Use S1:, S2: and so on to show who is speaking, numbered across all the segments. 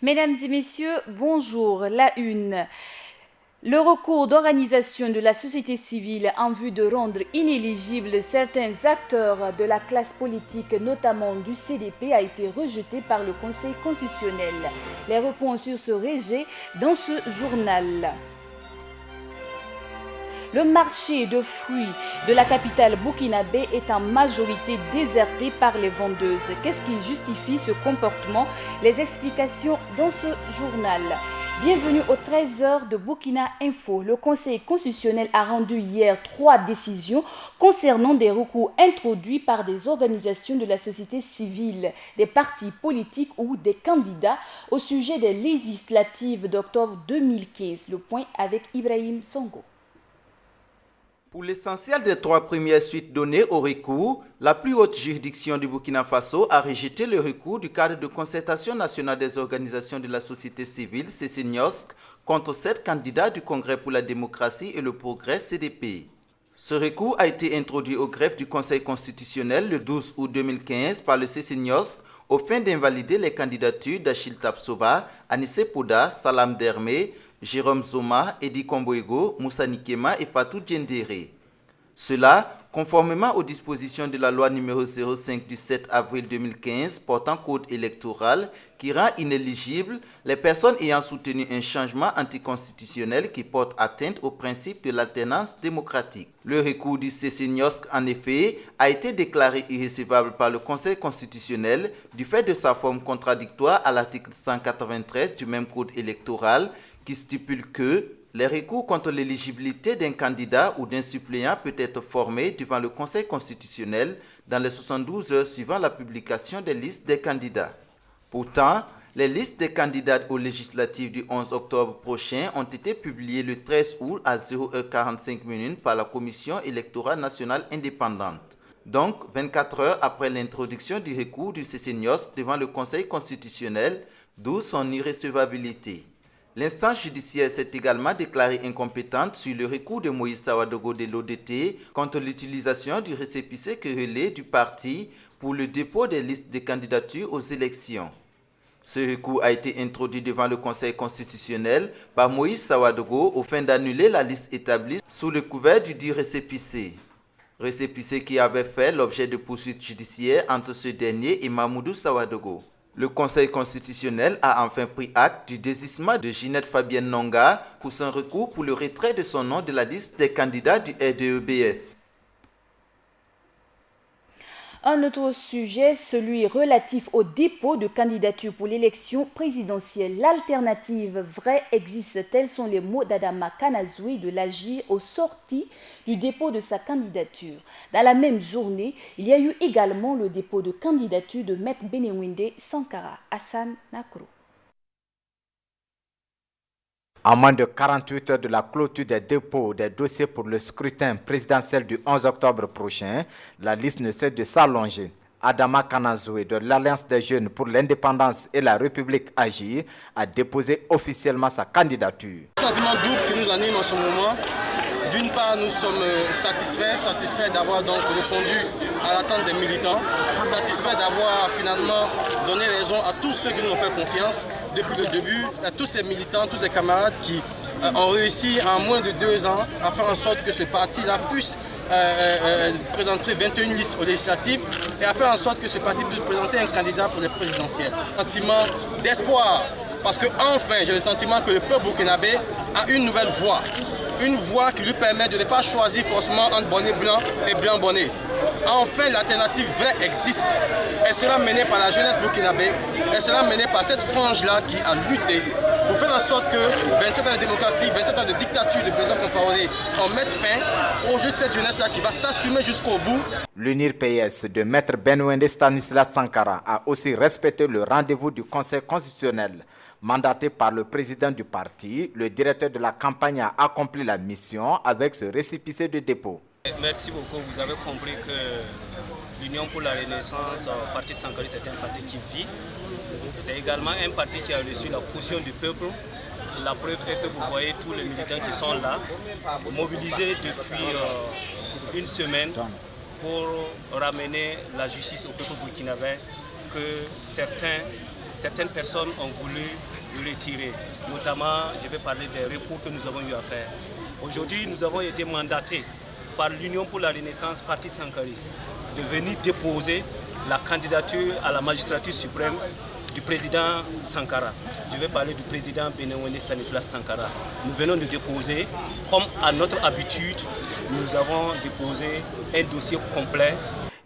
S1: Mesdames et messieurs, bonjour. La une. Le recours d'organisation de la société civile en vue de rendre inéligibles certains acteurs de la classe politique, notamment du CDP, a été rejeté par le Conseil constitutionnel. Les réponses sur ce rejet dans ce journal. Le marché de fruits de la capitale burkinabé est en majorité déserté par les vendeuses. Qu'est-ce qui justifie ce comportement? Les explications dans ce journal. Bienvenue aux 13h de Burkina Info. Le Conseil constitutionnel a rendu hier 3 décisions concernant des recours introduits par des organisations de la société civile, des partis politiques ou des candidats au sujet des législatives d'octobre 2015. Le point avec Ibrahim Songo.
S2: Pour l'essentiel des 3 premières suites données au recours, la plus haute juridiction du Burkina Faso a rejeté le recours du cadre de concertation nationale des organisations de la société civile, CCNIOSC, contre 7 candidats du Congrès pour la démocratie et le progrès, CDP. Ce recours a été introduit au greffe du Conseil constitutionnel le 12 août 2015 par le CCNIOSC au fin d'invalider les candidatures d'Achille Tapsoba, Anissé Poda, Salam Dermé, Jérôme Zoma, Edi Komboego, Moussa Nikema et Fatou Djendéré. Cela, conformément aux dispositions de la loi numéro 05 du 7 avril 2015 portant code électoral qui rend inéligibles les personnes ayant soutenu un changement anticonstitutionnel qui porte atteinte au principe de l'alternance démocratique. Le recours du CCNIOSC, en effet, a été déclaré irrecevable par le Conseil constitutionnel du fait de sa forme contradictoire à l'article 193 du même code électoral qui stipule que les recours contre l'éligibilité d'un candidat ou d'un suppléant peut être formé devant le Conseil constitutionnel dans les 72 heures suivant la publication des listes des candidats. Pourtant, les listes des candidats aux législatives du 11 octobre prochain ont été publiées le 13 août à 0h45 par la Commission électorale nationale indépendante. Donc, 24 heures après l'introduction du recours du CCNIOSC devant le Conseil constitutionnel, d'où son irrecevabilité. L'instance judiciaire s'est également déclarée incompétente sur le recours de Moïse Sawadogo de l'ODT contre l'utilisation du récépissé querellé du parti pour le dépôt des listes de candidatures aux élections. Ce recours a été introduit devant le Conseil constitutionnel par Moïse Sawadogo aux fins d'annuler la liste établie sous le couvert du dit récépissé. Récépissé qui avait fait l'objet de poursuites judiciaires entre ce dernier et Mamoudou Sawadogo. Le Conseil constitutionnel a enfin pris acte du désistement de Ginette Fabienne Nonga pour son recours pour le retrait de son nom de la liste des candidats du RDEBF.
S1: Un autre sujet, celui relatif au dépôt de candidature pour l'élection présidentielle. L'alternative vraie existe, tels sont les mots d'Adama Kanazoui de l'AGIR au sorti du dépôt de sa candidature. Dans la même journée, il y a eu également le dépôt de candidature de Maître Benewinde Sankara, Hassan Nakro.
S3: À moins de 48 heures de la clôture des dépôts des dossiers pour le scrutin présidentiel du 11 octobre prochain, la liste ne cesse de s'allonger. Adama Kanazoui de l'Alliance des jeunes pour l'indépendance et la République Agir a déposé officiellement sa candidature.
S4: Le sentiment double qui nous anime en ce moment. D'une part, nous sommes satisfaits d'avoir donc répondu à l'attente des militants, satisfaits d'avoir finalement donné raison à tous ceux qui nous ont fait confiance depuis le début, à tous ces militants, tous ces camarades qui ont réussi en moins de 2 ans à faire en sorte que ce parti-là puisse présenter 21 listes aux législatives et à faire en sorte que ce parti puisse présenter un candidat pour les présidentielles. Un sentiment d'espoir, parce que enfin j'ai le sentiment que le peuple burkinabé a une nouvelle voix. Une voie qui lui permet de ne pas choisir forcément entre bonnet blanc et blanc bonnet. Enfin, l'alternative vraie existe. Elle sera menée par la jeunesse burkinabé. Elle sera menée par cette frange-là qui a lutté pour faire en sorte que 27 ans de démocratie, 27 ans de dictature de président Compaoré, on mette fin au jeu de cette jeunesse-là qui va s'assumer jusqu'au bout.
S3: L'UNIR PS de Maître Benewinde Stanislas Sankara a aussi respecté le rendez-vous du Conseil constitutionnel. Mandaté par le président du parti, le directeur de la campagne a accompli la mission avec ce récépissé de dépôt.
S5: Merci beaucoup. Vous avez compris que l'Union pour la Renaissance, le parti Sankara, c'est un parti qui vit. C'est également un parti qui a reçu la caution du peuple. La preuve est que vous voyez tous les militants qui sont là, mobilisés depuis une semaine pour ramener la justice au peuple burkinabé que certaines personnes ont voulu retirer. Notamment, je vais parler des recours que nous avons eu à faire. Aujourd'hui, nous avons été mandatés par l'Union pour la Renaissance, parti sankariste, de venir déposer la candidature à la magistrature suprême du président Sankara. Je vais parler du président Beneweni Stanislas Sankara. Nous venons de déposer, comme à notre habitude, nous avons déposé un dossier complet.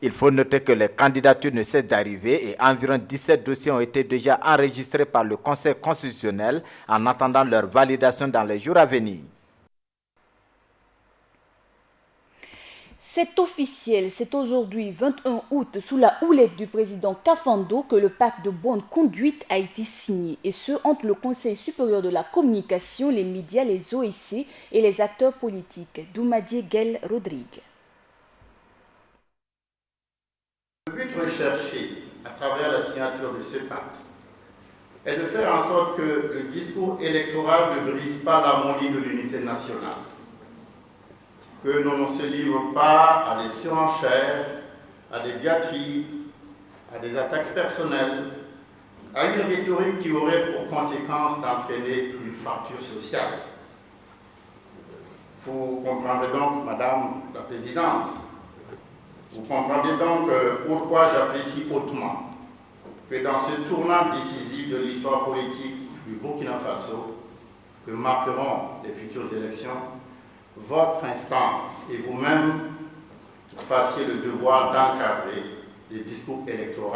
S3: Il faut noter que les candidatures ne cessent d'arriver et environ 17 dossiers ont été déjà enregistrés par le Conseil constitutionnel en attendant leur validation dans les jours à venir.
S1: C'est officiel, c'est aujourd'hui 21 août sous la houlette du président Kafando que le pacte de bonne conduite a été signé, et ce entre le Conseil supérieur de la communication, les médias, les OIC et les acteurs politiques. Doumadie Guel Rodrigue.
S6: Le but recherché à travers la signature de ce pacte est de faire en sorte que le discours électoral ne brise pas l'harmonie de l'unité nationale, que l'on ne se livre pas à des surenchères, à des diatribes, à des attaques personnelles, à une rhétorique qui aurait pour conséquence d'entraîner une fracture sociale. Vous comprendrez donc, Madame la Présidente, vous comprendrez donc pourquoi j'apprécie hautement que dans ce tournant décisif de l'histoire politique du Burkina Faso, que marqueront les futures élections, votre instance et vous-même fassiez le devoir d'encadrer les discours électoraux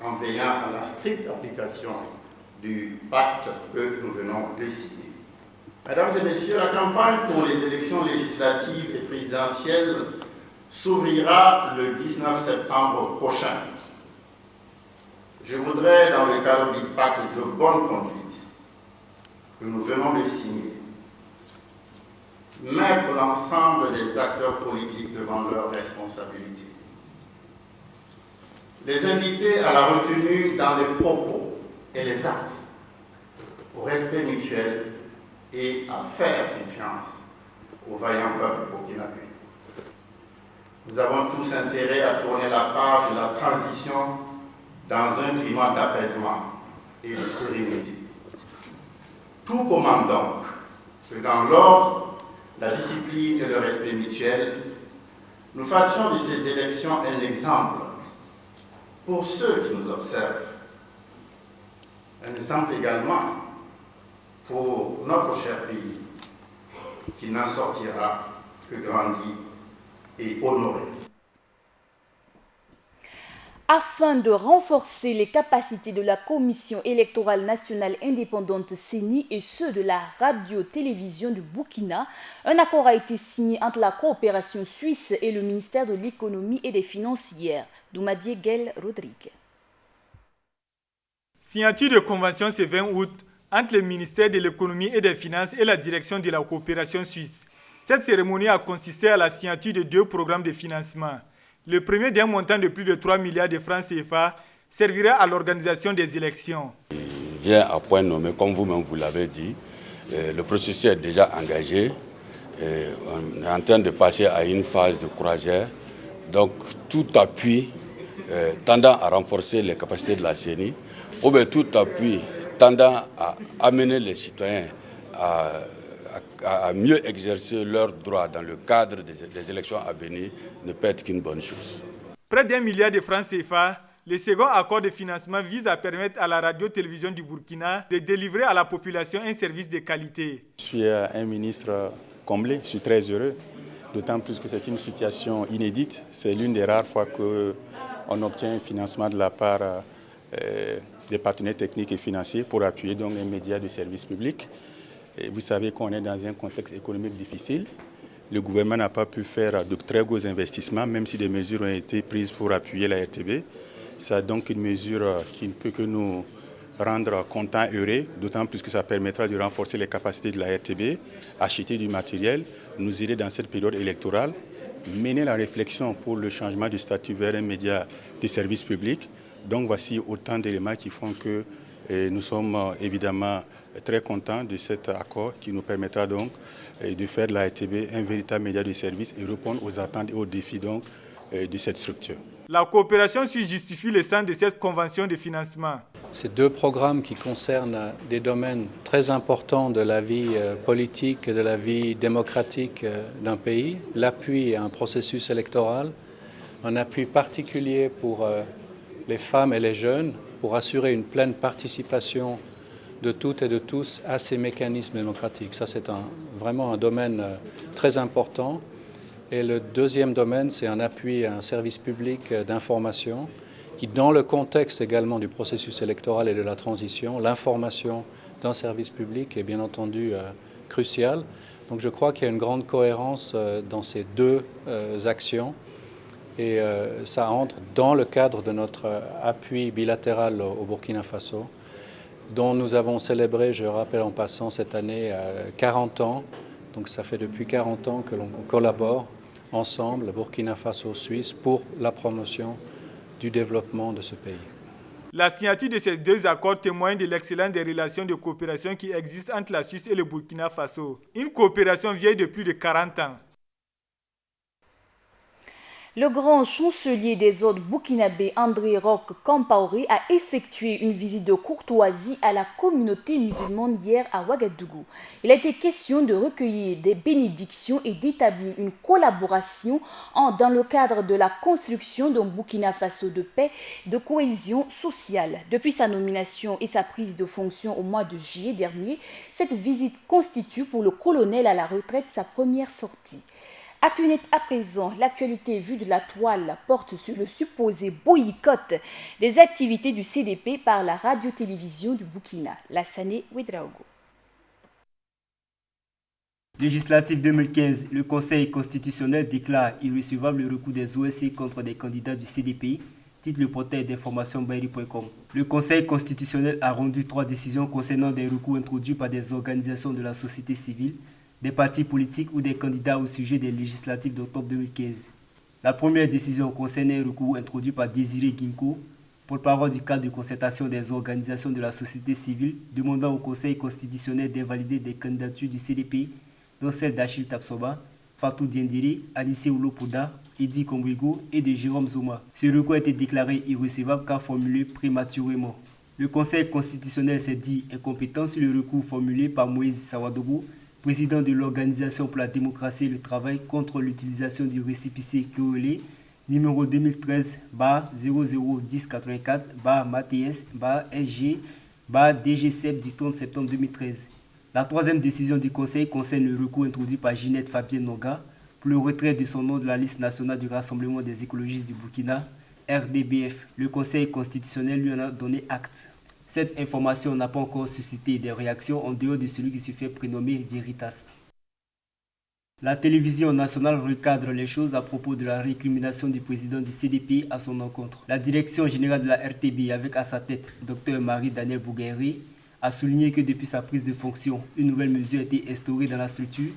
S6: en veillant à la stricte application du pacte que nous venons de signer. Mesdames et messieurs, la campagne pour les élections législatives et présidentielles s'ouvrira le 19 septembre prochain. Je voudrais, dans le cadre du pacte de bonne conduite que nous venons de signer, mettre l'ensemble des acteurs politiques devant leurs responsabilités. Les inviter à la retenue dans les propos et les actes, au respect mutuel et à faire confiance au vaillant peuple burkinabé. Nous avons tous intérêt à tourner la page de la transition dans un climat d'apaisement et de sérénité. Tout commande donc que dans l'ordre, la discipline et le respect mutuel, nous fassions de ces élections un exemple pour ceux qui nous observent, un exemple également pour notre cher pays, qui n'en sortira que grandi et honoré.
S1: Afin de renforcer les capacités de la Commission électorale nationale indépendante CENI et ceux de la radio-télévision du Burkina, un accord a été signé entre la coopération suisse et le ministère de l'économie et des finances hier. Doumadie Guel Rodrigue.
S7: Signature de convention ce 20 août entre le ministère de l'économie et des finances et la direction de la coopération suisse. Cette cérémonie a consisté à la signature de 2 programmes de financement. Le premier d'un montant de plus de 3 milliards de francs CFA servira à l'organisation des élections.
S8: Il vient à point nommé, comme vous-même vous l'avez dit. Le processus est déjà engagé. On est en train de passer à une phase de croisière. Donc tout appui tendant à renforcer les capacités de la CENI, ou bien tout appui tendant à amener les citoyens à mieux exercer leurs droits dans le cadre des élections à venir ne peut être qu'une bonne chose.
S7: Près d'1 milliard de francs CFA, le second accord de financement vise à permettre à la radio-télévision du Burkina de délivrer à la population un service de qualité.
S9: Je suis un ministre comblé, je suis très heureux, d'autant plus que c'est une situation inédite. C'est l'une des rares fois qu'on obtient un financement de la part des partenaires techniques et financiers pour appuyer donc les médias de service public. Et vous savez qu'on est dans un contexte économique difficile. Le gouvernement n'a pas pu faire de très gros investissements, même si des mesures ont été prises pour appuyer la RTB. C'est donc une mesure qui ne peut que nous rendre contents et heureux, d'autant plus que ça permettra de renforcer les capacités de la RTB, acheter du matériel, nous aider dans cette période électorale, mener la réflexion pour le changement du statut vers un média de service public. Donc voici autant d'éléments qui font que nous sommes évidemment très contents de cet accord qui nous permettra donc de faire de la RTB un véritable média de service et répondre aux attentes et aux défis donc, de cette structure.
S7: La coopération suisse justifie le sens de cette convention de financement.
S10: Ces deux programmes qui concernent des domaines très importants de la vie politique et de la vie démocratique d'un pays, l'appui à un processus électoral, un appui particulier pour les femmes et les jeunes, pour assurer une pleine participation de toutes et de tous à ces mécanismes démocratiques. Ça, c'est vraiment un domaine très important. Et le deuxième domaine, c'est un appui à un service public d'information qui, dans le contexte également du processus électoral et de la transition, l'information d'un service public est bien entendu cruciale. Donc je crois qu'il y a une grande cohérence dans ces deux actions et ça entre dans le cadre de notre appui bilatéral au Burkina Faso, dont nous avons célébré, je rappelle en passant, cette année 40 ans. Donc ça fait depuis 40 ans que l'on collabore ensemble, Burkina Faso, Suisse, pour la promotion du développement de ce pays.
S7: La signature de ces deux accords témoigne de l'excellence des relations de coopération qui existent entre la Suisse et le Burkina Faso. Une coopération vieille de plus de 40 ans.
S1: Le grand chancelier des ordres burkinabés André Roch Compaoré a effectué une visite de courtoisie à la communauté musulmane hier à Ouagadougou. Il a été question de recueillir des bénédictions et d'établir une collaboration dans le cadre de la construction d'un Burkina Faso de paix et de cohésion sociale. Depuis sa nomination et sa prise de fonction au mois de juillet dernier, cette visite constitue pour le colonel à la retraite sa première sortie. Actunet à présent, l'actualité vue de la toile porte sur le supposé boycott des activités du CDP par la radio-télévision du Burkina, Lassane Ouedraogo.
S11: Législative 2015, le Conseil constitutionnel déclare irrecevable le recours des OSC contre des candidats du CDP, titre le portail d'information Bairi.com. Le Conseil constitutionnel a rendu 3 décisions concernant des recours introduits par des organisations de la société civile, des partis politiques ou des candidats au sujet des législatives d'octobre 2015. La première décision concernait un recours introduit par Désiré Guimco, porte-parole du cadre de concertation des organisations de la société civile, demandant au Conseil constitutionnel d'invalider des candidatures du CDP, dont celles d'Achille Tapsoba, Fatou Diendéré, Anissé Oulopoda, Edi Kombrigo et de Jérôme Zoma. Ce recours a été déclaré irrecevable car formulé prématurément. Le Conseil constitutionnel s'est dit incompétent sur le recours formulé par Moïse Sawadogo, président de l'Organisation pour la démocratie et le travail contre l'utilisation du récépissé Kéolé, numéro 2013-001084-MATS-SG-DGCEP du 30 septembre 2013. La troisième décision du Conseil concerne le recours introduit par Ginette Fabienne Noga pour le retrait de son nom de la liste nationale du Rassemblement des écologistes du Burkina, RDBF. Le Conseil constitutionnel lui en a donné acte. Cette information n'a pas encore suscité des réactions en dehors de celui qui se fait prénommer Veritas. La télévision nationale recadre les choses à propos de la récrimination du président du CDP à son encontre. La direction générale de la RTB, avec à sa tête Dr Marie-Daniel Bougueré, a souligné que depuis sa prise de fonction, une nouvelle mesure a été instaurée dans la structure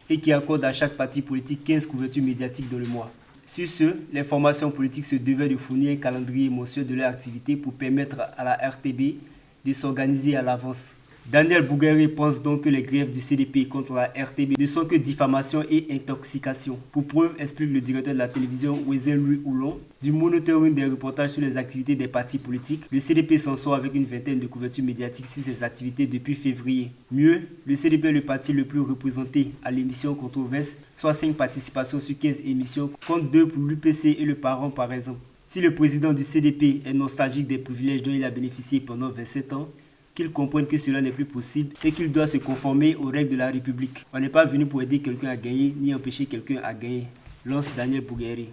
S11: et qui accorde à chaque parti politique 15 couvertures médiatiques dans le mois. Sur ce, les formations politiques se devaient de fournir un calendrier mensuel de leur activité pour permettre à la RTB de s'organiser à l'avance. Daniel Bougueré pense donc que les grèves du CDP contre la RTB ne sont que diffamation et intoxication. Pour preuve, explique le directeur de la télévision Wezen Louis Oulon, du monitoring des reportages sur les activités des partis politiques, le CDP s'en sort avec une vingtaine de couvertures médiatiques sur ses activités depuis février. Mieux, le CDP est le parti le plus représenté à l'émission Controverse, soit 5 participations sur 15 émissions, contre 2 pour l'UPC et le Parent par exemple. Si le président du CDP est nostalgique des privilèges dont il a bénéficié pendant 27 ans, qu'il comprenne que cela n'est plus possible et qu'il doit se conformer aux règles de la République. On n'est pas venu pour aider quelqu'un à gagner ni empêcher quelqu'un à gagner, lance Daniel Bougueré.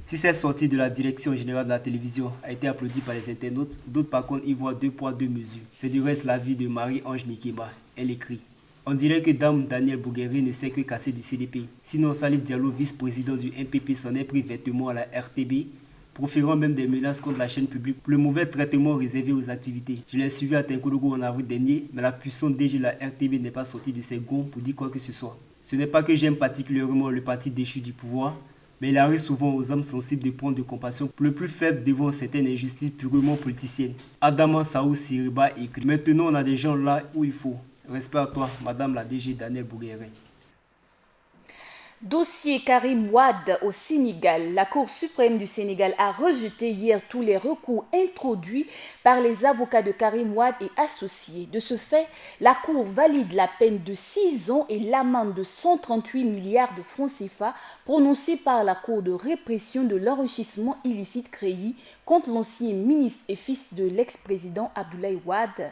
S11: Si cette sortie de la direction générale de la télévision a été applaudie par les internautes, d'autres par contre y voient 2 poids 2 mesures. C'est du reste l'avis de Marie-Ange Nikeba. Elle écrit: on dirait que Dame Daniel Bougueré ne sait que casser du CDP. Sinon Salif Diallo, vice-président du MPP, s'en est pris vêtement à la RTB, proférant même des menaces contre la chaîne publique pour le mauvais traitement réservé aux activités. Je l'ai suivi à Tinkodougou en avril dernier, mais la puissante DG de la RTB n'est pas sortie de ses gonds pour dire quoi que ce soit. Ce n'est pas que j'aime particulièrement le parti déchu du pouvoir, mais il arrive souvent aux âmes sensibles de prendre de compassion pour le plus faible devant certaines injustices purement politiciennes. Adama Saou Siriba écrit: maintenant on a des gens là où il faut. Respect à toi, Madame la DG Daniel Bougueré.
S1: Dossier Karim Wade au Sénégal. La Cour suprême du Sénégal a rejeté hier tous les recours introduits par les avocats de Karim Wade et associés. De ce fait, la Cour valide la peine de 6 ans et l'amende de 138 milliards de francs CFA prononcée par la Cour de répression de l'enrichissement illicite créée contre l'ancien ministre et fils de l'ex-président Abdoulaye Wade.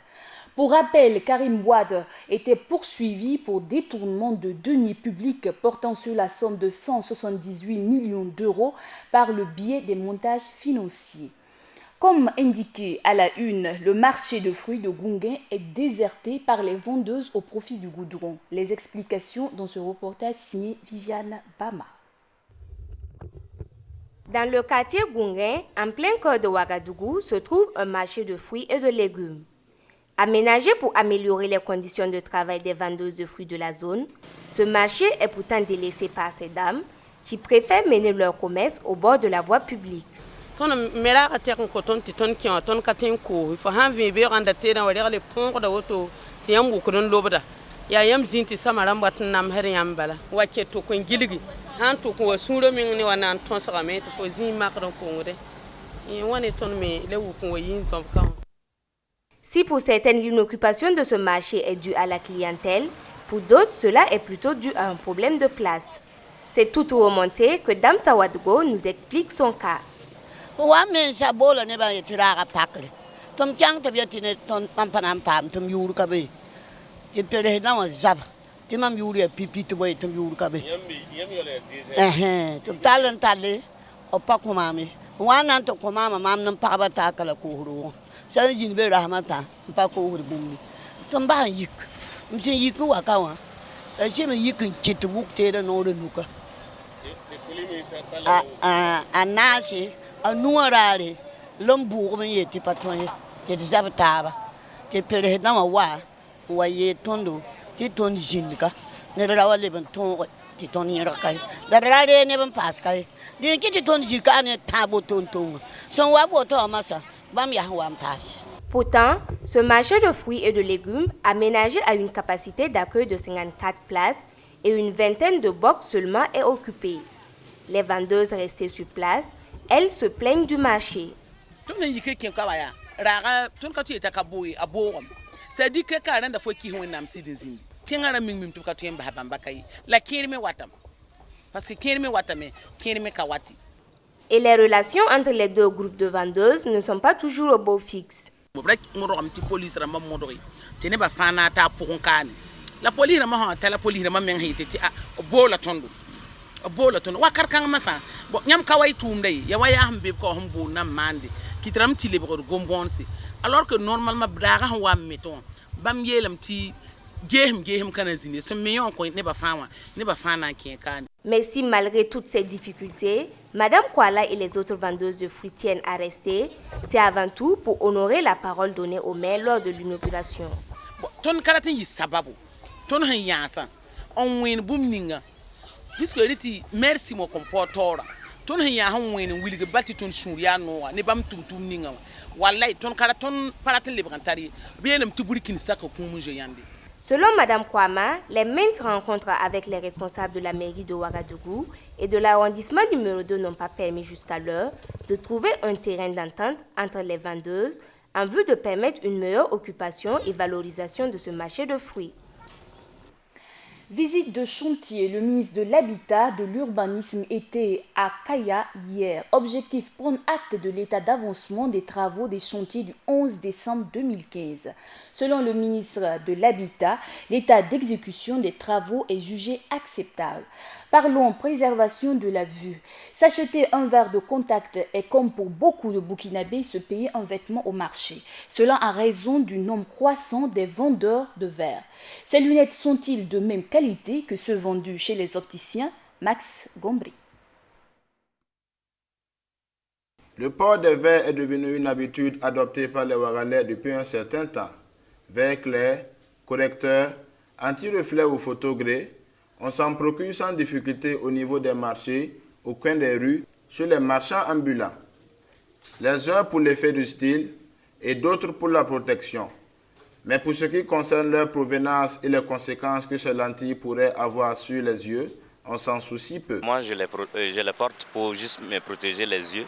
S1: Pour rappel, Karim Wade était poursuivi pour détournement de deniers publics portant sur la somme de 178 millions d'euros par le biais des montages financiers. Comme indiqué à la une, le marché de fruits de Gounguin est déserté par les vendeuses au profit du goudron. Les explications dans ce reportage signé Viviane Bama.
S12: Dans le quartier Gounguin, en plein cœur de Ouagadougou, se trouve un marché de fruits et de légumes. Aménagé pour améliorer les conditions de travail des vendeuses de fruits de la zone, ce marché est pourtant délaissé par ces dames qui préfèrent mener leur commerce au bord de la voie publique. Si pour certaines l'inoccupation de ce marché est due à la clientèle, pour d'autres cela est plutôt dû à un problème de place. C'est tout remonté que Dame Sawadgo nous explique son cas. Pourtant, ce marché de fruits et de légumes, aménagé à une capacité d'accueil de 54 places et une vingtaine de box seulement est occupé. Les vendeuses restées sur place, elles se plaignent du marché. Et les relations entre les deux groupes de vendeuses ne sont pas toujours au beau fixe.
S13: La police alors que normalement
S12: mais si malgré toutes ces difficultés, Madame Kouala et les autres vendeuses de fruits tiennent à rester, c'est avant tout pour honorer la parole donnée au maire lors de l'inauguration.
S13: Merci mon comporteur. Ton ya han wen wilge bati ton shuria no ne bam tumtum ninga wallahi ton kara ton paratel librantari bielem tiburi kin saka kumu je yande.
S12: Selon Madame Kouama, les maintes rencontres avec les responsables de la mairie de Ouagadougou et de l'arrondissement numéro 2 n'ont pas permis jusqu'à l'heure de trouver un terrain d'entente entre les vendeuses en vue de permettre une meilleure occupation et valorisation de ce marché de fruits.
S1: Visite de chantier, le ministre de l'Habitat, de l'Urbanisme était à Kaya hier. Objectif, prendre acte de l'état d'avancement des travaux des chantiers du 11 décembre 2015. Selon le ministre de l'Habitat, l'état d'exécution des travaux est jugé acceptable. Parlons préservation de la vue. S'acheter un verre de contact est comme pour beaucoup de Burkinabés se payer un vêtement au marché. Cela en raison du nombre croissant des vendeurs de verres. Ces lunettes sont-ils de même qualité que ceux vendus chez les opticiens? Max Gombri.
S14: Le port des verres est devenu une habitude adoptée par les Ouagalais depuis un certain temps. Verres clairs, correcteurs, anti-reflets ou photogrés, on s'en procure sans difficulté au niveau des marchés, au coin des rues, chez les marchands ambulants. Les uns pour l'effet du style et d'autres pour la protection. Mais pour ce qui concerne leur provenance et les conséquences que ces lentilles pourraient avoir sur les yeux, on s'en soucie peu.
S15: Moi, je les porte pour juste me protéger les yeux,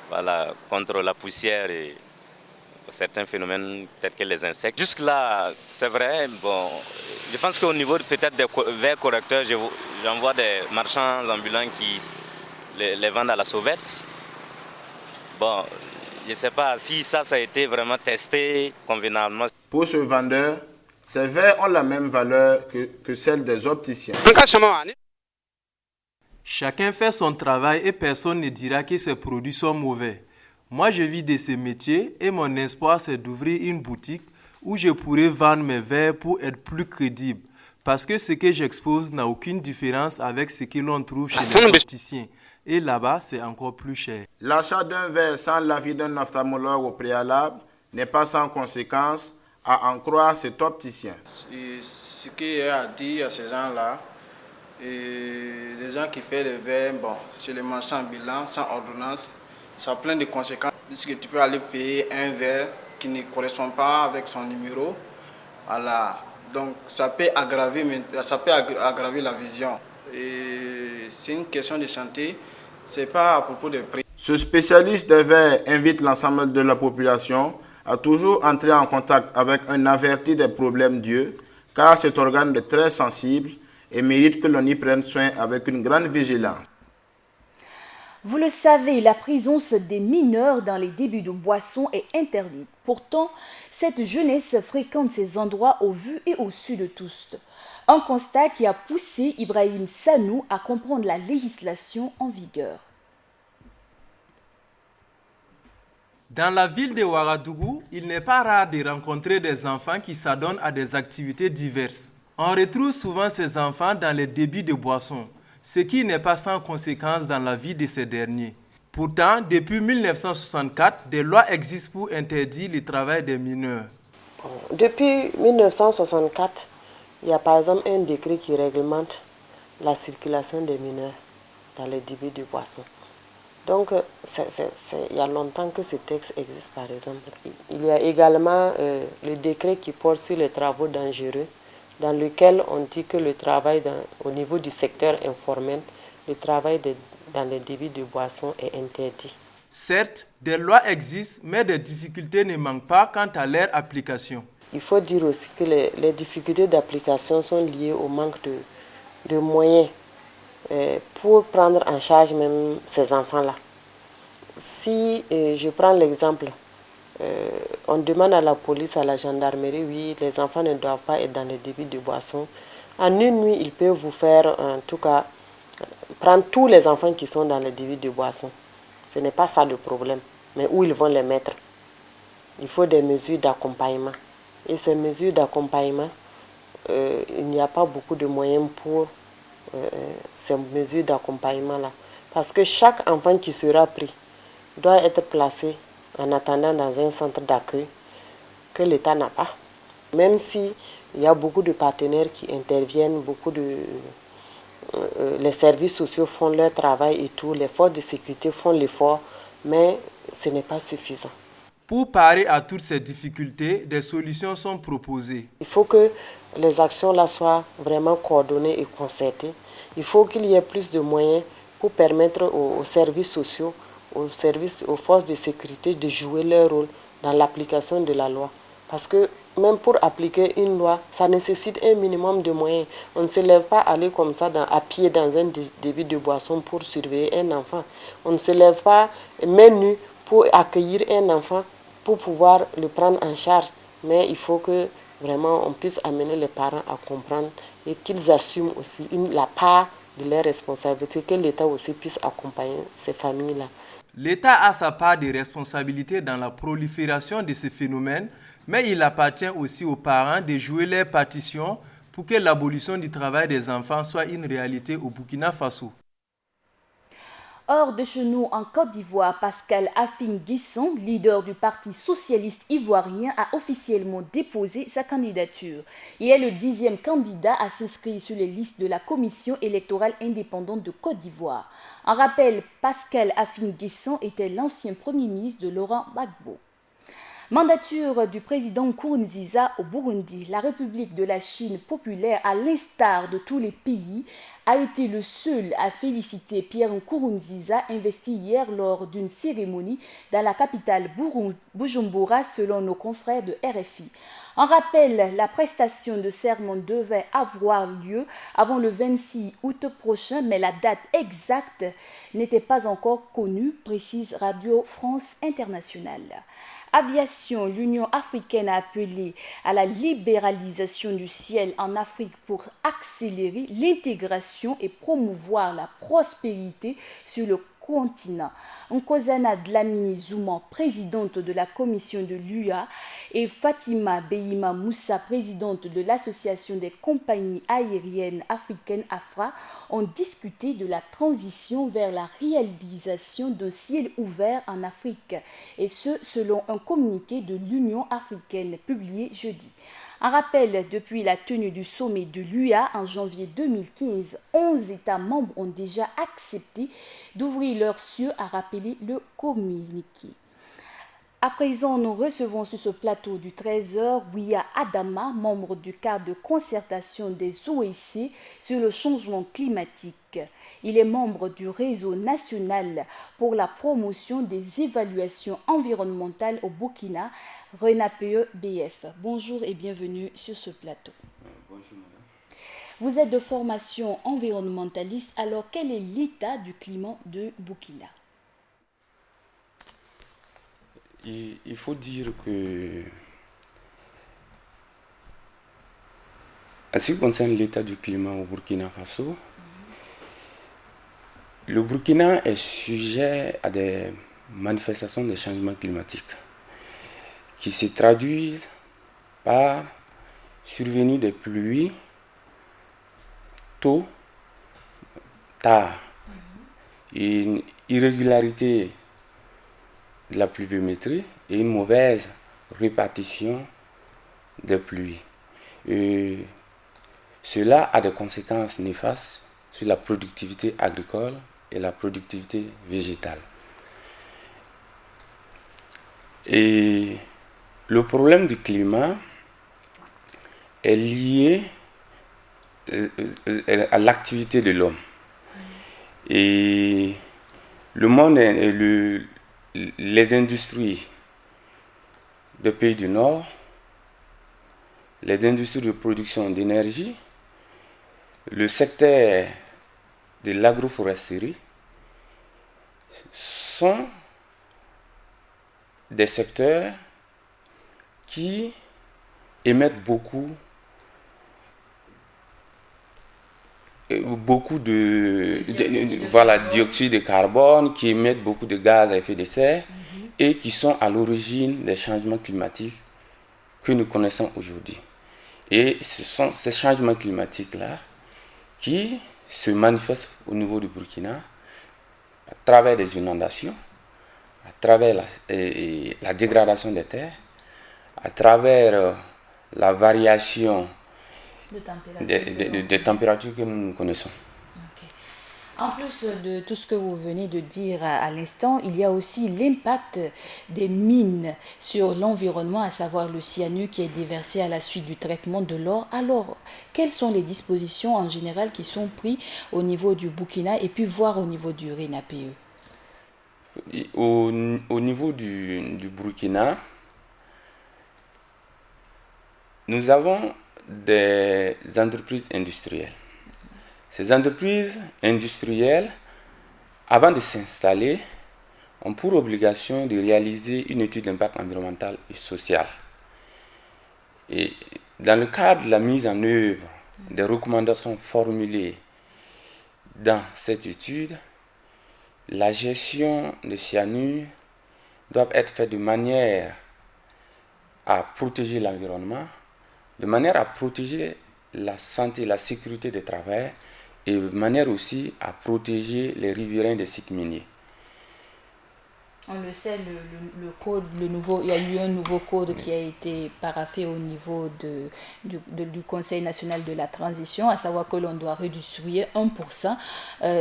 S15: voilà, contre la poussière et certains phénomènes tels que les insectes. Jusque-là, c'est vrai, bon, je pense qu'au niveau peut-être des verres correcteurs, j'en vois des marchands ambulants qui les vendent à la sauvette. Bon, je ne sais pas si ça a été vraiment testé convenablement.
S14: Pour ce vendeur, ces verres ont la même valeur que celle des opticiens.
S16: Chacun fait son travail et personne ne dira que ces produits sont mauvais. Moi, je vis de ce métier et mon espoir, c'est d'ouvrir une boutique où je pourrais vendre mes verres pour être plus crédible. Parce que ce que j'expose n'a aucune différence avec ce que l'on trouve chez les opticiens. Et là-bas, c'est encore plus cher.
S14: L'achat d'un verre sans l'avis d'un ophtalmologue au préalable n'est pas sans conséquence, à en croire cet opticien.
S17: Ce qu'il y a à dire à ces gens-là, les gens qui paient les verres, bon, chez les marchands ambulants, sans ordonnance, ça a plein de conséquences. Puisque tu peux aller payer un verre qui ne correspond pas avec son numéro. Voilà. Donc ça peut aggraver la vision. C'est une question de santé, c'est pas à propos des prix.
S14: Ce spécialiste des verres invite l'ensemble de la population à toujours entrer en contact avec un averti des problèmes d'yeux, car cet organe est très sensible et mérite que l'on y prenne soin avec une grande vigilance.
S1: Vous le savez, la présence des mineurs dans les débits de boissons est interdite. Pourtant, cette jeunesse fréquente ces endroits au vu et au su de tous. Un constat qui a poussé Ibrahim Sanou à comprendre la législation en vigueur.
S16: Dans la ville de Ouagadougou, il n'est pas rare de rencontrer des enfants qui s'adonnent à des activités diverses. On retrouve souvent ces enfants dans les débits de boissons, ce qui n'est pas sans conséquence dans la vie de ces derniers. Pourtant, depuis 1964, des lois existent pour interdire le travail des mineurs.
S18: Depuis 1964, il y a par exemple un décret qui réglemente la circulation des mineurs dans les débits de boissons. Donc, il y a longtemps que ce texte existe, par exemple. Il y a également le décret qui porte sur les travaux dangereux, dans lequel on dit que le travail au niveau du secteur informel, le travail dans les débits de boissons est interdit.
S16: Certes, des lois existent, mais des difficultés ne manquent pas quant à leur application.
S18: Il faut dire aussi que les difficultés d'application sont liées au manque de moyens pour prendre en charge même ces enfants-là. Si je prends l'exemple, on demande à la police, à la gendarmerie, oui, les enfants ne doivent pas être dans les débits de boissons. En une nuit, ils peuvent vous faire, en tout cas, prendre tous les enfants qui sont dans les débits de boissons. Ce n'est pas ça le problème, mais où ils vont les mettre. Il faut des mesures d'accompagnement. Et ces mesures d'accompagnement, il n'y a pas beaucoup de moyens pour ces mesures d'accompagnement-là. Parce que chaque enfant qui sera pris doit être placé en attendant dans un centre d'accueil que l'État n'a pas. Même s'il y a beaucoup de partenaires qui interviennent, les services sociaux font leur travail et tout, les forces de sécurité font l'effort, mais ce n'est pas suffisant.
S16: Pour parer à toutes ces difficultés, des solutions sont proposées.
S18: Il faut que les actions là soient vraiment coordonnées et concertées. Il faut qu'il y ait plus de moyens pour permettre aux services sociaux, aux forces de sécurité de jouer leur rôle dans l'application de la loi. Parce que même pour appliquer une loi, ça nécessite un minimum de moyens. On ne se lève pas aller comme ça à pied dans un débit de boisson pour surveiller un enfant. On ne se lève pas main nue pour accueillir un enfant, pour pouvoir le prendre en charge. Mais il faut que vraiment on puisse amener les parents à comprendre et qu'ils assument aussi la part de leurs responsabilités, que l'État aussi puisse accompagner ces familles-là.
S16: L'État a sa part de responsabilité dans la prolifération de ces phénomènes, mais il appartient aussi aux parents de jouer leur partition pour que l'abolition du travail des enfants soit une réalité au Burkina Faso.
S1: Hors de chez nous, en Côte d'Ivoire, Pascal Afin-Guisson, leader du Parti socialiste ivoirien, a officiellement déposé sa candidature. Il est le 10e candidat à s'inscrire sur les listes de la Commission électorale indépendante de Côte d'Ivoire. En rappel, Pascal Afin-Guisson était l'ancien Premier ministre de Laurent Gbagbo. Mandature du président Nkurunziza au Burundi, la République de la Chine populaire, à l'instar de tous les pays, a été le seul à féliciter Pierre Nkurunziza, investi hier lors d'une cérémonie dans la capitale Bujumbura, selon nos confrères de RFI. En rappel, la prestation de serment devait avoir lieu avant le 26 août prochain, mais la date exacte n'était pas encore connue, précise Radio France Internationale. Aviation, l'Union africaine a appelé à la libéralisation du ciel en Afrique pour accélérer l'intégration et promouvoir la prospérité sur le continent. Nkosana Dlamini Zuma, présidente de la commission de l'UA, et Fatima Beima Moussa, présidente de l'association des compagnies aériennes africaines AFRA, ont discuté de la transition vers la réalisation d'un ciel ouvert en Afrique, et ce selon un communiqué de l'Union africaine publié jeudi. Un rappel, depuis la tenue du sommet de l'UA en janvier 2015, 11 États membres ont déjà accepté d'ouvrir leurs cieux, a rappelé le communiqué. À présent, nous recevons sur ce plateau du 13h Wiya Adama, membre du cadre de concertation des OEC sur le changement climatique. Il est membre du réseau national pour la promotion des évaluations environnementales au Burkina, RENAPE-BF. Bonjour et bienvenue sur ce plateau.
S19: Bonjour madame.
S1: Vous êtes de formation environnementaliste, alors quel est l'état du climat de Burkina ?
S19: Il faut dire que, en ce qui concerne l'état du climat au Burkina Faso, le Burkina est sujet à des manifestations de changement climatique qui se traduisent par survenue des pluies tôt, tard, une irrégularité de la pluviométrie et une mauvaise répartition des pluies. Et cela a des conséquences néfastes sur la productivité agricole et la productivité végétale. Et le problème du climat est lié à l'activité de l'homme. Et le monde les industries des pays du Nord, les industries de production d'énergie, le secteur de l'agroforesterie sont des secteurs qui émettent beaucoup de dioxyde de carbone, qui émettent beaucoup de gaz à effet de serre et qui sont à l'origine des changements climatiques que nous connaissons aujourd'hui. Et ce sont ces changements climatiques-là qui se manifestent au niveau du Burkina à travers des inondations, à travers la dégradation des terres, à travers la variation des températures que nous connaissons.
S1: Okay. En plus de tout ce que vous venez de dire à l'instant, il y a aussi l'impact des mines sur l'environnement, à savoir le cyanure qui est déversé à la suite du traitement de l'or. Alors, quelles sont les dispositions en général qui sont prises au niveau du Burkina et puis voir au niveau du RENAPE?
S19: Au niveau du Burkina, nous avons des entreprises industrielles. Ces entreprises industrielles, avant de s'installer, ont pour obligation de réaliser une étude d'impact environnemental et social. Et dans le cadre de la mise en œuvre des recommandations formulées dans cette étude, la gestion des cyanures doit être faite de manière à protéger l'environnement, de manière à protéger la santé, la sécurité des travailleurs et de manière aussi à protéger les riverains des sites miniers.
S1: On le sait, le code, il y a eu un nouveau code qui a été paraphé au niveau du Conseil national de la transition, à savoir que l'on doit redistribuer 1%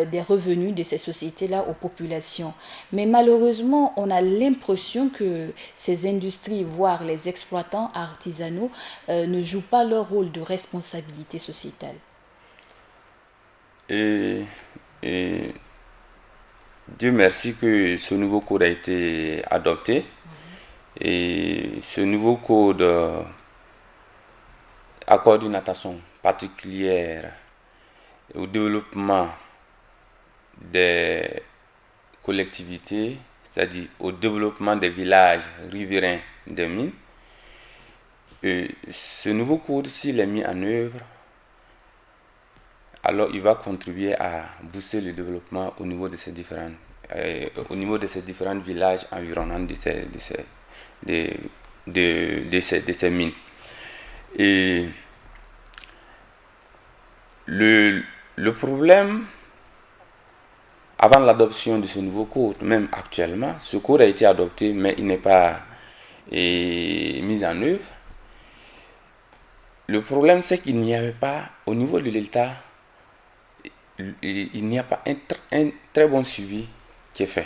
S1: des revenus de ces sociétés-là aux populations. Mais malheureusement, on a l'impression que ces industries, voire les exploitants artisanaux, ne jouent pas leur rôle de responsabilité sociétale.
S19: Dieu merci que ce nouveau code a été adopté. Et ce nouveau code accorde une attention particulière au développement des collectivités, c'est-à-dire au développement des villages riverains des mines. Et ce nouveau code, s'il est mis en œuvre, alors il va contribuer à booster le développement au niveau de ces différents villages environnants de ces mines. Et le problème, avant l'adoption de ce nouveau code, même actuellement, ce code a été adopté, mais il n'est pas mis en œuvre. Le problème, c'est qu'il n'y avait pas, au niveau de l'État, il n'y a pas un très bon suivi qui est fait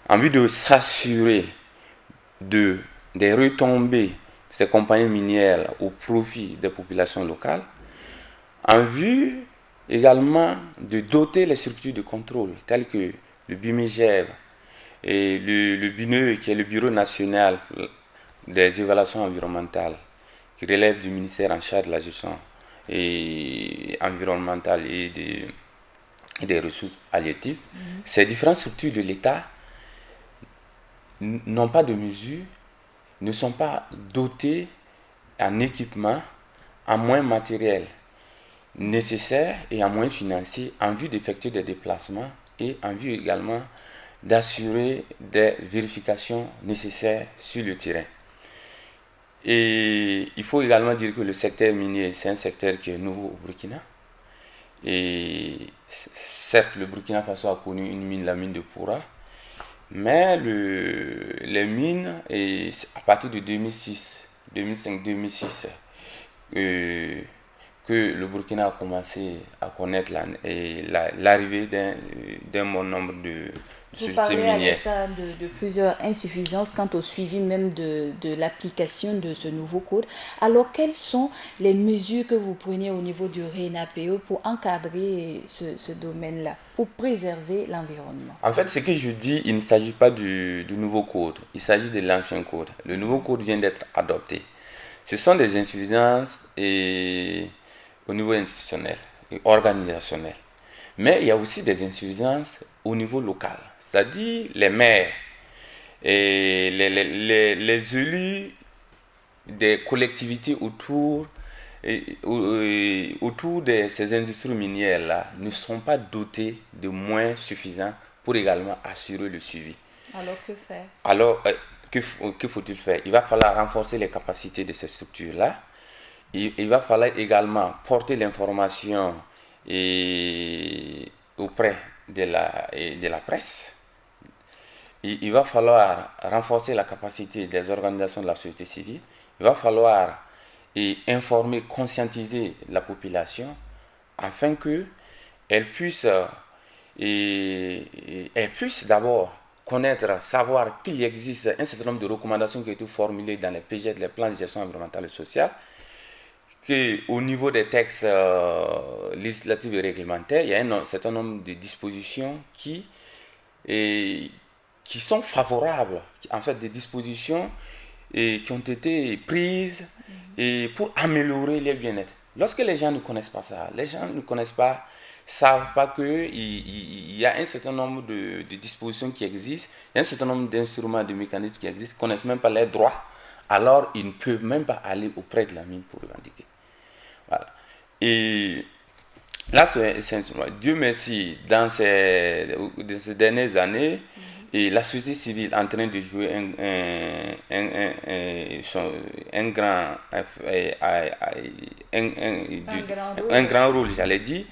S19: en vue de s'assurer des retombées de ces compagnies minières au profit des populations locales, en vue également de doter les structures de contrôle telles que le BIMIGEV et le BINE, qui est le Bureau national des évaluations environnementales, qui relève du ministère en charge de la gestion environnementale et des ressources halieutiques. Ces différentes structures de l'État n'ont pas de mesures, ne sont pas dotées en équipement, en moyens matériels nécessaires et en moyens financiers en vue d'effectuer des déplacements et en vue également d'assurer des vérifications nécessaires sur le terrain. Et il faut également dire que le secteur minier, c'est un secteur qui est nouveau au Burkina. Et certes, le Burkina Faso a connu une mine, la mine de Poura, mais les mines, et à partir de 2005-2006, que le Burkina a commencé à connaître l'arrivée d'un bon nombre de
S1: Vous parlez à l'instant de plusieurs insuffisances quant au suivi même de l'application de ce nouveau code. Alors, quelles sont les mesures que vous prenez au niveau du RENAPE pour encadrer ce domaine-là, pour préserver l'environnement?
S19: En fait, ce que je dis, il ne s'agit pas du nouveau code, il s'agit de l'ancien code. Le nouveau code vient d'être adopté. Ce sont des insuffisances au niveau institutionnel et organisationnel. Mais il y a aussi des insuffisances au niveau local, c'est-à-dire les maires et les élus des collectivités autour de ces industries minières-là ne sont pas dotés de moyens suffisants pour également assurer le suivi.
S1: Alors que faire?
S19: Alors, que faut-il faire? Il va falloir renforcer les capacités de ces structures-là. Il va falloir également porter l'information auprès de la presse. Il va falloir renforcer la capacité des organisations de la société civile. Il va falloir informer, conscientiser la population afin qu'elle puisse d'abord connaître, savoir qu'il existe un certain nombre de recommandations qui ont été formulées dans les PGE, les plans de gestion environnementale et sociale, qu'au niveau des textes législatifs et réglementaires, il y a un certain nombre de dispositions qui sont favorables, en fait des dispositions qui ont été prises pour améliorer le bien-être. Lorsque les gens ne connaissent pas ça, les gens ne connaissent pas, savent pas qu'il y a un certain nombre de dispositions qui existent, il y a un certain nombre d'instruments, de mécanismes qui existent, ne connaissent même pas leurs droits, alors ils ne peuvent même pas aller auprès de la mine pour revendiquer. Voilà. Et là, Dieu merci, dans ces dernières années, et la société civile est en train de jouer un grand rôle, j'allais dire.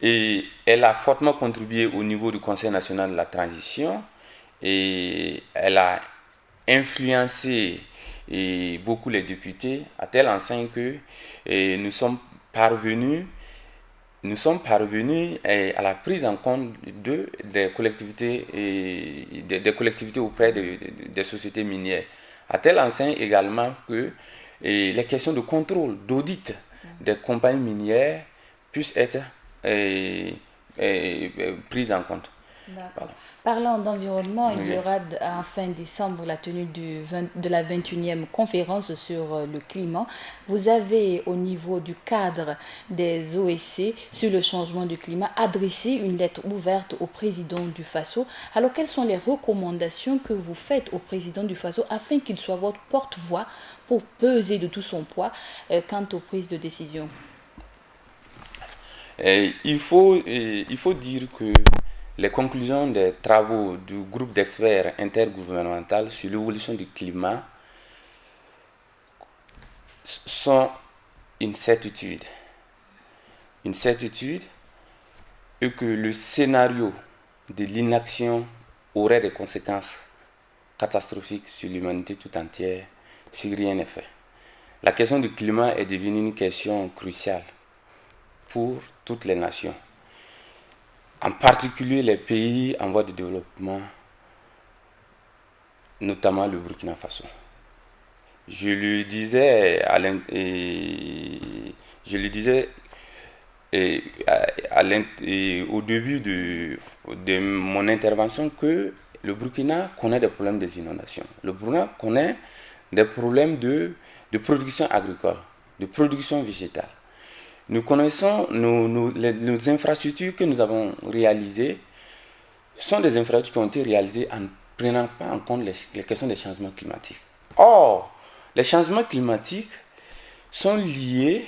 S19: Et elle a fortement contribué au niveau du Conseil national de la transition. et elle a influencé beaucoup les députés à telle enseigne que nous sommes parvenus à la prise en compte des collectivités auprès des sociétés minières. À telle enseigne également que les questions de contrôle, d'audit des compagnies minières puissent être prises en compte.
S1: D'accord. Parlant d'environnement, il y aura en fin décembre la tenue de la 21e conférence sur le climat. Vous avez au niveau du cadre des OSC sur le changement du climat adressé une lettre ouverte au président du FASO. Alors quelles sont les recommandations que vous faites au président du FASO afin qu'il soit votre porte-voix pour peser de tout son poids quant aux prises de décision?
S19: Il faut dire que les conclusions des travaux du groupe d'experts intergouvernemental sur l'évolution du climat sont une certitude. Une certitude est que le scénario de l'inaction aurait des conséquences catastrophiques sur l'humanité tout entière si rien n'est fait. La question du climat est devenue une question cruciale pour toutes les nations, en particulier les pays en voie de développement, notamment le Burkina Faso. Je lui disais au début de mon intervention que le Burkina connaît des problèmes des inondations. Le Burkina connaît des problèmes de production agricole, de production végétale. Nous connaissons nos infrastructures que nous avons réalisées sont des infrastructures qui ont été réalisées en ne prenant pas en compte les questions des changements climatiques. Or, les changements climatiques sont liés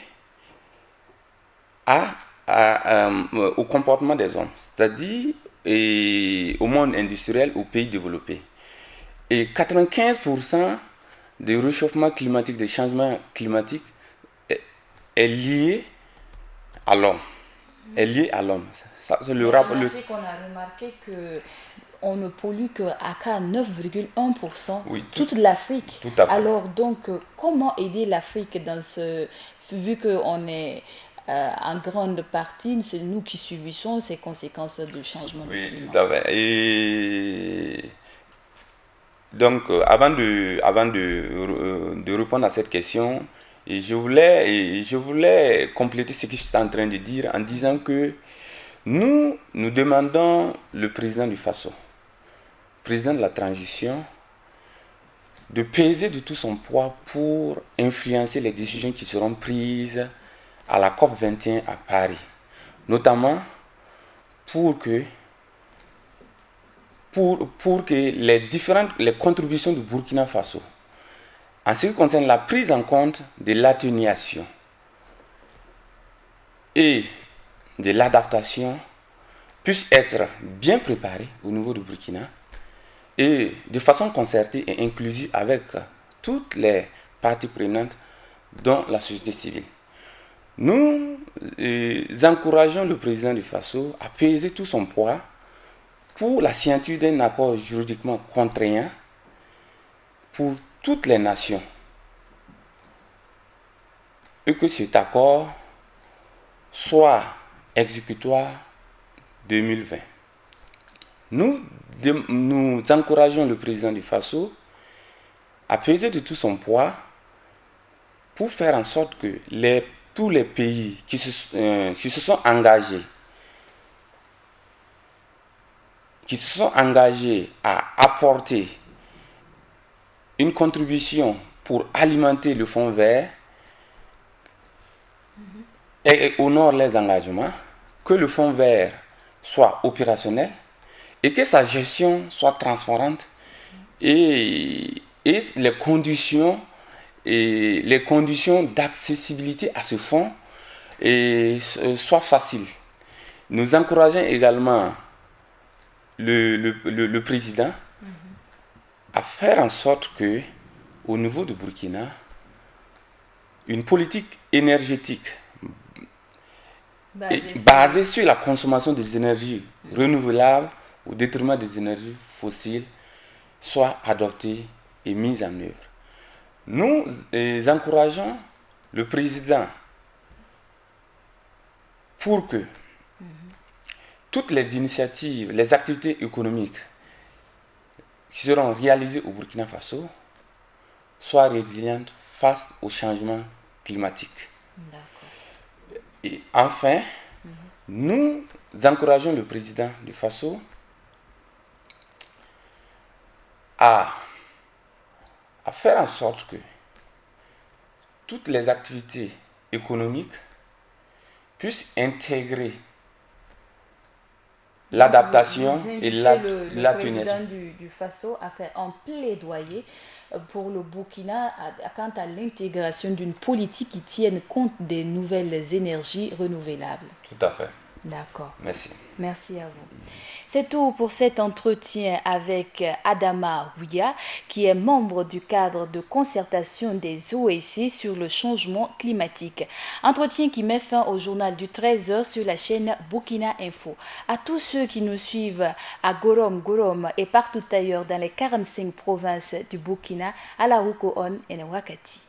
S19: au comportement des hommes, c'est-à-dire au monde industriel, aux pays développés. Et 95% du réchauffement climatique, des changements climatiques, est lié à l'homme. Est lié à l'homme. C'est le rapport.
S1: On a remarqué qu'on ne pollue qu'à 9,1%, oui, toute l'Afrique.
S19: Tout à fait.
S1: Alors donc, comment aider l'Afrique dans vu qu'on est en grande partie, c'est nous qui subissons ces conséquences du changement du climat.
S19: Oui, tout à fait. Et donc, avant de répondre à cette question, je voulais compléter ce que je suis en train de dire en disant que nous demandons le président du FASO, président de la transition, de peser de tout son poids pour influencer les décisions qui seront prises à la COP21 à Paris, notamment pour que les contributions du Burkina Faso, en ce qui concerne la prise en compte de l'atténuation et de l'adaptation, puissent être bien préparées au niveau du Burkina et de façon concertée et inclusive avec toutes les parties prenantes, dont la société civile. Nous encourageons le président du FASO à peser tout son poids pour la signature d'un accord juridiquement contraignant pour toutes les nations et que cet accord soit exécutoire 2020. Nous encourageons le président du FASO à peser de tout son poids pour faire en sorte que tous les pays qui se sont engagés à apporter une contribution pour alimenter le fonds vert et honorent les engagements, que le fonds vert soit opérationnel et que sa gestion soit transparente et les conditions d'accessibilité à ce fonds soient faciles. Nous encourageons également le président à faire en sorte que, au niveau du Burkina, une politique énergétique basée sur la consommation des énergies renouvelables au détriment des énergies fossiles soient adoptées et mises en œuvre. Nous encourageons le président pour que toutes les initiatives, les activités économiques qui seront réalisées au Burkina Faso soient résilientes face au changement climatique. Et enfin, nous encourageons le président du Faso à faire en sorte que toutes les activités économiques puissent intégrer l'adaptation et l'atténuation.
S1: Le président du Faso a fait un plaidoyer pour le Burkina quant à l'intégration d'une politique qui tienne compte des nouvelles énergies renouvelables.
S19: Tout à fait.
S1: D'accord.
S19: Merci.
S1: Merci à vous. C'est tout pour cet entretien avec Adama Ouya, qui est membre du cadre de concertation des OSC sur le changement climatique. Entretien qui met fin au journal du 13h sur la chaîne Burkina Info. À tous ceux qui nous suivent à Gorom et partout ailleurs dans les 45 provinces du Burkina, à la Ruko-On et à Wakati.